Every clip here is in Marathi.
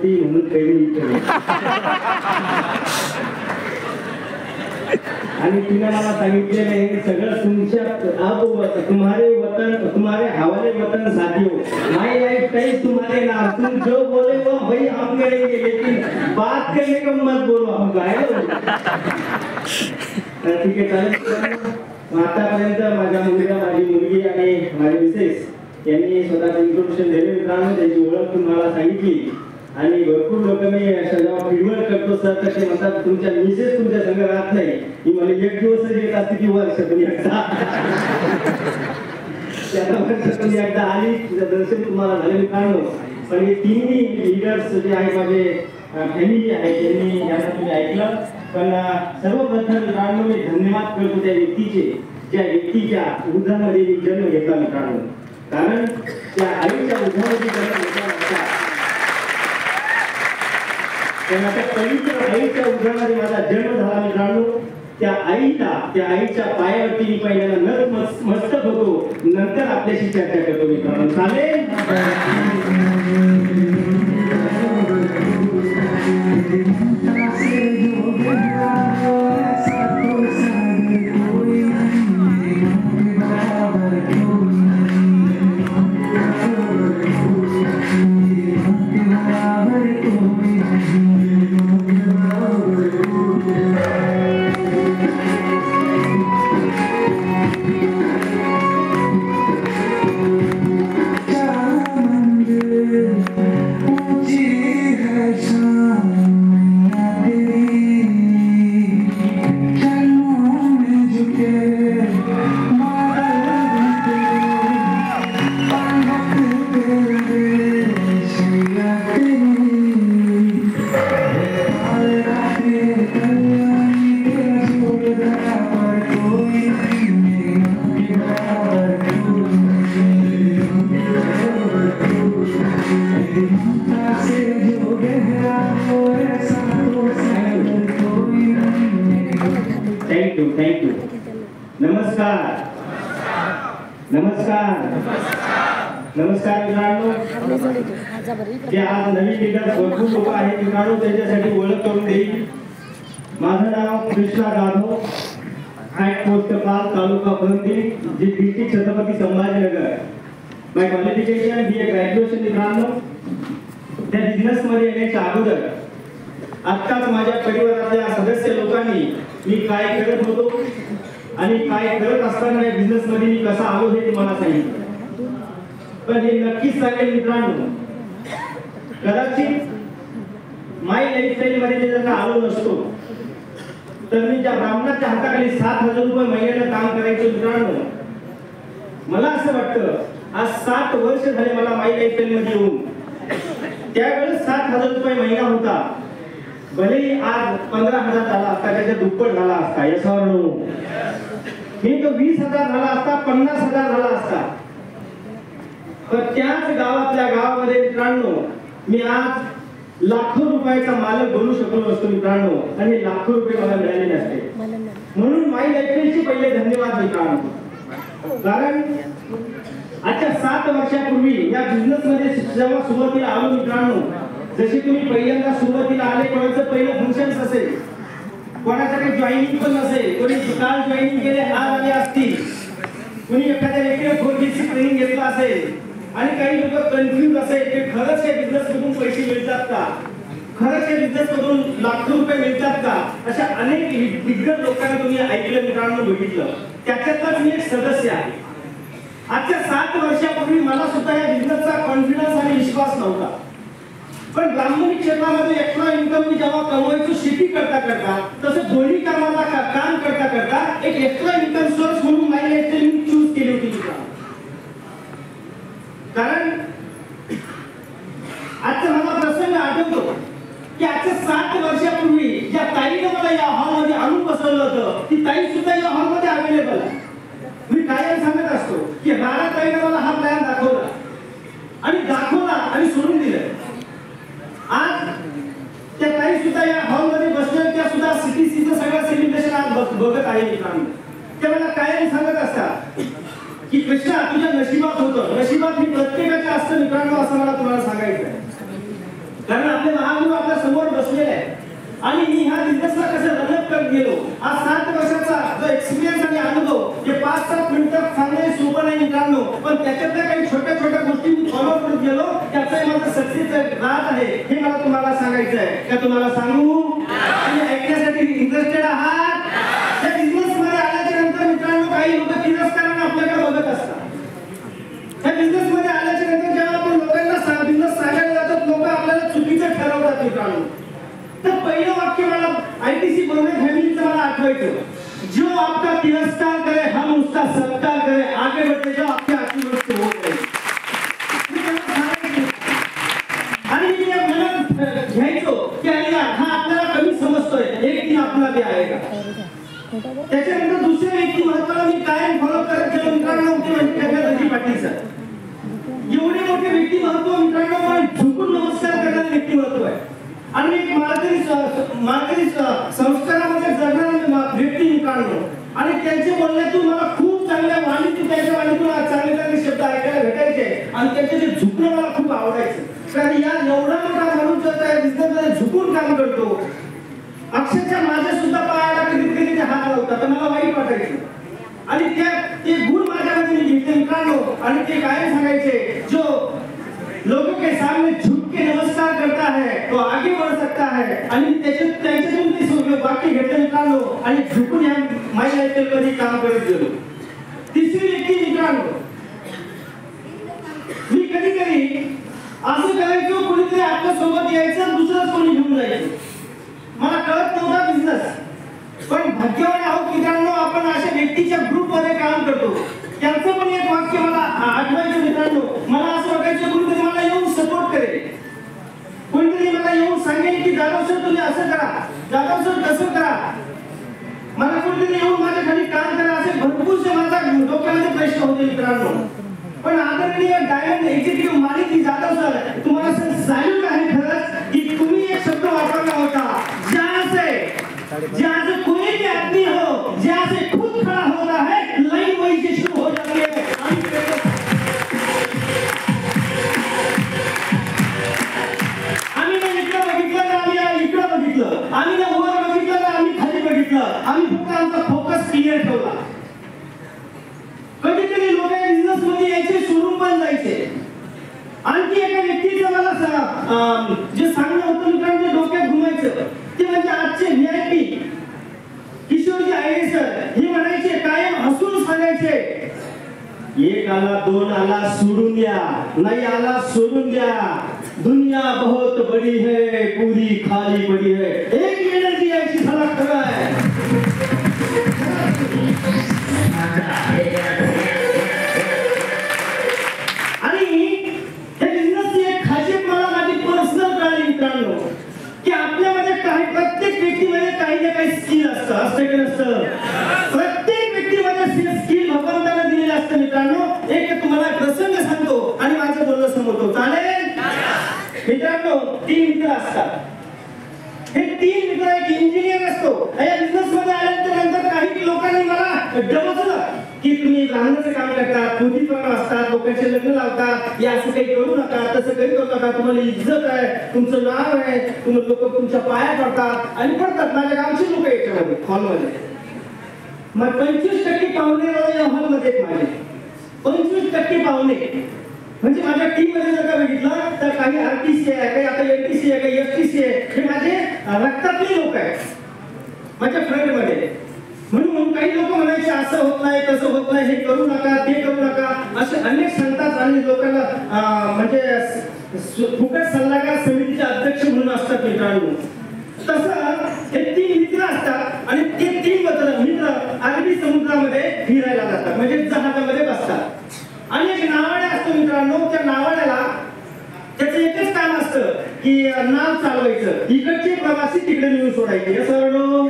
होती म्हणून काही आणि तिने मला सांगितलेलं आहे सगळं तुमच्या अब तुम्हारे वतन तुम्हारे हवाले वतन साथियों माय लाइफ टाइम तुम्हारे नाम तुम जो बोले वो भाई हम करेंगे लेकिन बात करने को मत बोलो हम गायब ठीक आहे चालेल आतापर्यंत माझ्या मुलगा माझी मुलगी आणि माझे मिसेस यांनी स्वतःचं इंट्रोडक्शन दिले मित्रांनो त्याची ओळख तुम्हाला सांगितली आणि भरपूर लोक मी जेव्हा फीडबॅक करतो सर तर ते म्हणतात तुमच्या मिसेस तुमच्या संग राहत नाही ही मला एक दिवसच येत असते की वर्षातून एकदा त्या वर्षातून एकदा आली तुझं दर्शन तुम्हाला झाले मित्रांनो पण हे तिन्ही लीडर्स जे आहे माझे फॅमिली आहे त्यांनी यांना तुम्ही ऐकलं पण सर्वप्रथम मित्रांनो मी धन्यवाद करतो त्या व्यक्तीचे ज्या व्यक्तीच्या उद्धामध्ये मी जन्म घेतला मित्रांनो कारण त्या आईच्या उद्धामध्ये जन्म घेतला नसता त्या पवित्र आईच्या उद्धामध्ये माझा जन्म झाला मित्रांनो त्या आईच्या पायावरती मी पहिल्यांदा मस्तक होतो नंतर आपल्याशी चर्चा करतो मित्रांनो चालेल नमस्कार मित्रांनो जे आज नवीन लीडर भरपूर लोक आहेत मित्रांनो त्यांच्यासाठी ओळख करून देईल माझं नाव कृष्णा जाधव हेड पोस्ट पाल तालुका फलटण जी डिस्ट्रिक्ट छत्रपती संभाजीनगर माय क्वालिफिकेशन BA ग्रॅज्युएशन मित्रांनो त्या बिझनेस मध्ये येण्याच्या अगोदर आत्ताच माझ्या परिवारातल्या सदस्य लोकांनी मी काय करत होतो आणि काय करत असताना या बिझनेस मध्ये मी कसा आलो हे तुम्हाला सांगितलं पण हे नक्कीच सांगेल मित्रांनो कदाचित माय लाईफस्टाईल मध्ये जर का आलो नसतो तर मी त्या ब्राह्मणाच्या हाताखाली 7,000 रुपये महिन्याला काम करायचो मित्रांनो मला असं वाटतं आज 7 वर्ष झाले मला माय लाईफस्टाईल मध्ये येऊन त्यावेळेस 7,000 रुपये महिना होता भले आज 15,000 झाला असता त्याच्या दुप्पट झाला असता याच्यावर मी तो 20,000 झाला असता 50,000 झाला असता पण त्याच गावामध्ये मित्रांनो मी आज लाखो रुपयाचा मालक बनू शकलो असतो मित्रांनो आणि लाखो रुपये मला मिळाले नसते म्हणून माय लाईफस्टाईलचे पहिले धन्यवाद मित्रांनो कारण आजच्या 7 वर्षापूर्वी या बिझनेस मध्ये जेव्हा सुरुवातीला आलो मित्रांनो जसे तुम्ही पहिल्यांदा सुरुवातीला आले कोणाचं पहिलं फंक्शन असेल कोणाचं काही जॉईनिंग पण नसेल कोणी काल जॉईनिंग केले आज आले असतील कोणी एखाद्या व्यक्तीने 4G ट्रेनिंग घेतला असेल आणि काही लोक कन्फ्युज असेल की खरंच या बिझनेस मधून पैसे मिळतात का खरंच या बिझनेस मधून लाखो रुपये मिळतात का अशा अनेक दिग्गज लोकांना तुम्ही ऐकलं मित्रांनो बघितलं त्याच्यातच मी एक सदस्य आहे आजच्या 7 वर्षापूर्वी मला सुद्धा या बिझनेसचा कॉन्फिडन्स आणि विश्वास नव्हता पण ब्राह्मणी क्षेत्रामध्ये एक्स्ट्रा इन्कम मी जेव्हा कमवायचो शेती करता करता तसं दोन्ही कामाला काम करता करता एक एक्स्ट्रा इन्कम सोर्स म्हणून माय लाईफस्टाईल मी चूज केली होती कारण आजचा मला प्रसंग आठवतो की आजच्या 7 वर्षापूर्वी ज्या ताईने मला या हॉलमध्ये आणून बसवलं होतं ती ताई सुद्धा या हॉलमध्ये अवेलेबल आहे मी कायम सांगत असतो की राणा ताईने मला हा प्लॅन दाखवला आणि सोडून दिलं आज त्या ताई सुद्धा या हॉलमध्ये बसल्या त्या सुद्धा CTCचं सगळं सेलिब्रेशन आज बघत आहे मित्रांनो त्या मला कायम सांगत असतात की कृष्णा तुझ्या नशिबात होतं नशिबात ही प्रत्येकाच्या असतं मित्रांनो असं मला तुम्हाला सांगायचं आहे कारण आपल्या समोर बसलेला आहे आणि मी ह्या बिझनेसला कसं रनअप करत गेलो. आज 7 वर्षाचा जो एक्सपिरियन्स आणि अनुभव हे 5-7 मिनिटात सांगणे सोपं नाही मित्रांनो, पण त्याच्यातल्या काही छोट्या छोट्या गोष्टी मी फॉलो करत गेलो. त्याचं माझं सक्सेस राहत आहे हे मला तुम्हाला सांगायचं आहे. का तुम्हाला सांगू? आणि ऐकण्यासाठी इंटरेस्टेड आहात? त्या बिझनेस मध्ये आल्याच्या नंतर मित्रांनो काही लोक तिरस्काराने आपल्याकडे बघत असतात. त्या बिझनेस मध्ये आल्याच्या नंतर जेव्हा आपण लोकांना बिझनेस सांगायला जातात लोक आपल्याला चुकीचं ठरवतात मित्रांनो. तर पहिलं वाक्य मला आयटीसी बोलणे फॅमिलीचं मला आठवायचं, जो आपका तिरस्कार करे हम उसका सत्कार करे, आगे बढ़ते जाओ आपकी आखिरी वस्तु हो गई. आणि मी या मनात घ्यायचो की अरे हा आपल्याला कमी समजतोय, एक दिन आपला बी आएगा. त्याच्यानंतर दुसऱ्या व्यक्ती महत्वाला मी कायम फॉलो करत गेलो मित्रांनो, ते म्हणजे रजी पाटील सर. एवढे मोठे व्यक्ती महत्व मित्रांनो, पण झुकून नमस्कार करणारे व्यक्ती महत्व आहे. आणि एक माळकरी संस्कारामध्ये जगणारा व्यक्ती मित्रांनो, आणि त्यांचे बोलण्यातून मला खूप चांगल्या वाणीतून त्यांच्या वाणीतून चांगले चांगले शब्द ऐकायला भेटायचे आणि त्यांचे ते झुकणं मला खूप आवडायचं. कारण या एवढा मोठा माणूस त्या बिझनेसमध्ये झुकून काम करतो, अक्षरशः माझ्या सुद्धा पायाला कधी ते हात लावतात तर मला वाईट वाटायचं. आणि ते गुण माझ्यामध्ये मी घेतले मित्रांनो, आणि ते काय सांगायचे, जो लोगों के सामने झुक के नमस्कार करता है तो आगे बढ़ सकता है. आणि त्याच्यातून ते वाक्य घेतले मित्रांनो आणि झुकून या माय लाईफ मध्ये काम करत गेलो. तिसरी व्यक्ती मित्रांनो, मी कधी असं करायचो, कोणीतरी आपल्या सोबत यायचं दुसरंच कोणी घेऊन जायचं. मला कळत नव्हता बिझनेस, पण भाग्यवान आहोत मित्रांनो आपण अशा व्यक्तीच्या ग्रुप मध्ये काम करतो. त्यांचं पण एक वाक्य मला आठवायचं मित्रांनो, मला असं वाटायचं कोणीतरी मला येऊन सपोर्ट करेल, कोणीतरी मला येऊन सांगेल की जाधव सर तुम्ही असं करा, जाधव सर कसं करा, मला कोणीतरी येऊन माझ्या खाली काम करा, असे भरपूरसे माझ्या डोक्यामध्ये प्रश्न होते मित्रांनो. पण आदरणीय डायमंड एक्झिक्युटिव्ह मालिक जाधव सर, तुम्हाला सर सॅल्यूट आहे खरंच की तुम्ही एक शब्द वापरला होता, जहाँ से कोई भी आदमी हो, जहाँ से खुद खड़ा होता है लाइन वहीं से शुरू हो जाती है. आम्ही ना इकडं बघितलं ना आम्ही इकडं बघितलं, आम्ही ना वर बघितलं ना आम्ही खाली बघितलं, आम्ही फक्त आमचा फोकस क्लिअर ठेवला. कधीतरी लोक बिझनेस मध्ये यायचे सोडून पण जायचे. आणखी एका व्यक्तीचं मला जे सांगणं होतं मित्रांनो डोक्यात घुमायचं ते म्हणजे आजचे व्हीआयपी किशोरजी आयरे सर, हे म्हणायचे कायम हसून सांगायचे, एक आला दोन आला सोडून द्या, नाही आला सोडून द्या, दुनिया बहुत बड़ी है पूरी खाली पड़ी है, एक एनर्जी यायची झाला खरं आहे. मित्रांनो की आपल्यामध्ये प्रत्येक व्यक्तीमध्ये काही ना काही स्किल असतं की नसतं. प्रत्येक व्यक्तीमध्ये स्किल भगवंताने दिलेलं असतं मित्रांनो. एक तुम्हाला प्रसंग सांगतो आणि माझं बोलणं संपवतो, चालेल मित्रांनो. 3 मित्र असतात. हे 3 मित्र एक इंजिनियर असतो. या बिझनेस मध्ये आल्यानंतर काही लोकांनी मला डबजलं की तुम्ही राहण्याचं काम करतात, खोतीपणा असतात, लोकांचे लग्न लावतात, या असं काही करू नका, तसं काही करू नका, तुम्हाला इज्जत आहे, तुमचं नाव आहे, तुम्ही लोक तुमच्या पाया पडतात आणि पडतात. माझ्या गावचे लोक याच्यामध्ये हॉलमध्ये मग 25% पाहुणे या हॉलमध्ये माझे 25% पाहुणे. म्हणजे माझ्या टीम मध्ये जर का बघितलं तर काही आरटीसी आहे, काही आता एनटीसी आहे, काही एसटीसी आहे, हे माझे रक्तातले लोक आहेत माझ्या फ्रेंड मध्ये. म्हणून काही लोक म्हणायचे असं होत नाही, तसं होत नाही, हे करू नका, ते करू नका, असे अनेक सांगतात आणि लोकांना म्हणजे फुकट सल्लागार समितीचे अध्यक्ष म्हणून असतात मित्रांनो. तसं हे 3 मित्र असतात आणि ते 3 मित्र अरबी समुद्रामध्ये फिरायला जातात, म्हणजे जहाजामध्ये बसतात आणि एक नावाडा असतो मित्रांनो. त्या नावाड्याला त्याचं एकच काम असतं की नाव चालवायचं, इकडचे प्रवासी तिकडे नेऊन सोडायचे सर्व.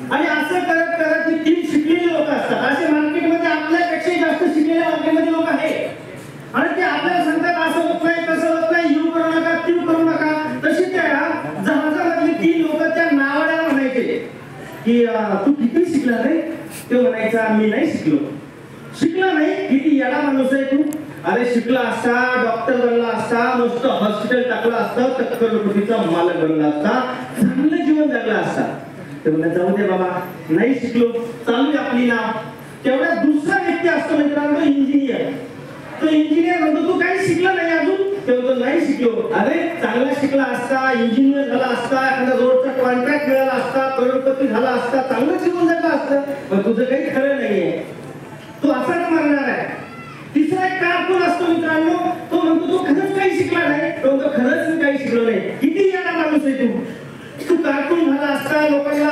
आणि असं करत करत 3 शिकलेले लोक असतात. असे मार्केटमध्ये आपल्यापेक्षा जास्त शिकलेल्या मार्केटमध्ये लोक आहेत आणि ते आपल्याला सांगतात असं होत नाही, तसं होत नाही, येऊ करू नका, तीव करू नका. तशी त्या जहाजामधली 3 लोक त्या नावाड्याला म्हणायचे की तू किती शिकला रे? ते म्हणायचा मी नाही शिकलो. शिकला नाही, किती येडा माणूस आहे तू, अरे शिकला असता, डॉक्टर बनला असता, मस्त हॉस्पिटल टाकलं असतं, तर करोडपतीचा मालक बनला असता, चांगलं जीवन जगला असता. ते म्हणलं जाऊ दे बाबा, नाही शिकलो, चालू दे आपली नाव. तेवढा दुसरा व्यक्ती असतो मित्रांनो इंजिनियर. तो इंजिनियर म्हणतो तू काही शिकला नाही अजून, ते म्हणतो नाही शिकलो. अरे चांगला शिकला असता, इंजिनियर झाला असता, एखादा रोडचा कॉन्ट्रॅक्ट मिळाला असता, करोडपती झाला असता, चांगलं जीवन जगलं असतं, पण तुझं काही खरं नाहीये, तू असाच मारणार आहे. तिसरा एक कारकून असतो मित्रांनो, तो म्हणतो तू खरंच काही शिकला नाही, तो म्हणतो खरंच मी काही शिकलो नाही. किती येणार माणूस आहे तू. तू कारकून झाला असता, लोकांना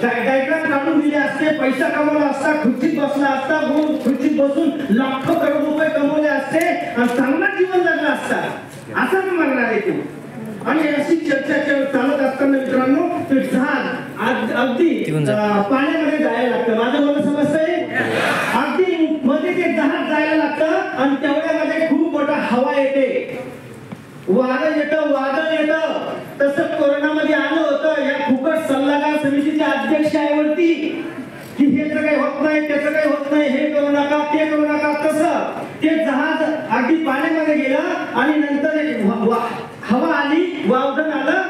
डायग्राम काढून दिले असते, पैसा कमवला असता, खुर्चीत बसला असता, खुर्चीत बसून लाखो करोड रुपये कमवले असते आणि चांगला जीवन जगला असता, असाच म्हणणार आहे तू. आणि अशी चर्चा चालत असताना मित्रांनो ते जहाज अगदी पाण्यामध्ये जायला लागतं. माझं मला समजतंय, अगदी मध्ये ते जहाज जायला लागतं आणि तेवढ्यामध्ये खूप मोठा हवा येते, वादळ येतं. तसं कोरोनामध्ये आलं होतं या फुकट सल्लागार समितीच्या अध्यक्षावरती की हेच काही होत नाही, त्याचं काही होत नाही, हे करू नका, ते करू नका. तसं ते जहाज अगदी पाण्यामध्ये गेलं आणि नंतर हवा आली, वावदन आलं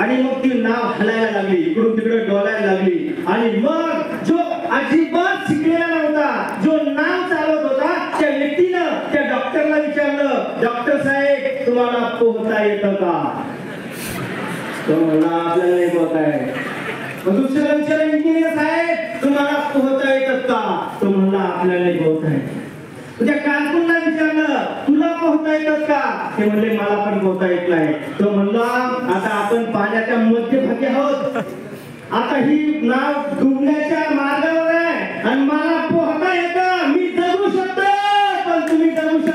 आणि मग ती नाव हलायला लागली, इकडून तिकडे डोलायला लागली. आणि मग जो अजिबात शिकलेला नव्हता, जो नाव चालवत होता, त्या व्यक्तीनं त्या डॉक्टरला विचारलं, डॉक्टर साहेब तुम्हाला पोहता येतं का? तो म्हणला आपल्याला नाही पोहता येत. दुसऱ्या इंजिनियर साहेब तुम्हाला पोहता येतं का? तो म्हणला आपल्याला नाही पोहता येत. तुझ्या कारकूनला विचारलं तुला पोहता येतात का? ते म्हणले मला पण पोहता येत नाही. तो म्हणला आता आपण पाण्याच्या मध्यभागी आहोत, आता ही नाव डुबण्याच्या मार्गावर आहे आणि मला पोहता येतं, मी जगू शकतो, पण तुम्ही जगू शकत.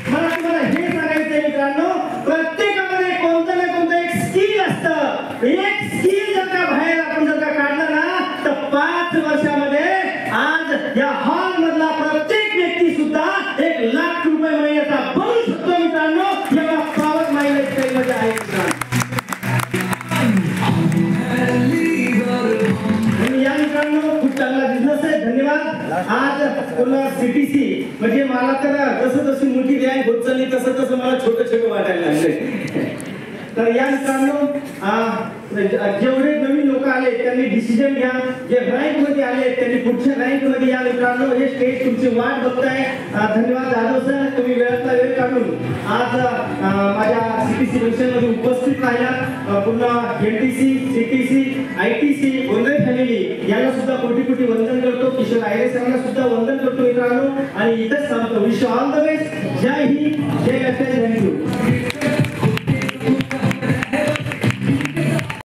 मला तुम्हाला हे सांगायचंय मित्रांनो, प्रत्येकामध्ये कोणतं ना कोणतं एक स्किल असतं. एक स्किल जर का बाहेर आपण जर का काढलं ना, तर 5 वर्षामध्ये आज या हॉल मधला प्रत्येक व्यक्ती सुद्धा 1 लाख रुपये महिन्याचा बनू शकतो मित्रांनो. एवढा पावर माइंड स्टाईल मध्ये आहे या मित्रांनो. खूप चांगला बिझनेस आहे. धन्यवाद. आज पुन्हा सीटीसी म्हणजे मला तर जसं जशी मोठी रँक होत चालली तसं तसं मला छोटं छोटं वाटायला लागले. तर या मित्रांनो जेवढे नवीन लोक आले त्यांनी डिसिजन घ्या, जे रँक मध्ये आले त्यांनी पुढच्या रँक मध्ये या मित्रांनो. हे स्टेज तुमची वाट बघताय. धन्यवाद जाधव सर, तुम्ही वेळातला वेळ काढून आज माझ्या सीटीसी फंक्शन मध्ये उपस्थित राहिला. पुन्हा NTC, CTC, ITC, Vande family यांना सुद्धा कोटी कोटी वंदन करतो. किशोर आयरे सरांना सुद्धा वंदन करतो मित्रांनो. आणि इथंच सांगतो विश ऑल द बेस्ट. जय हिंद, जय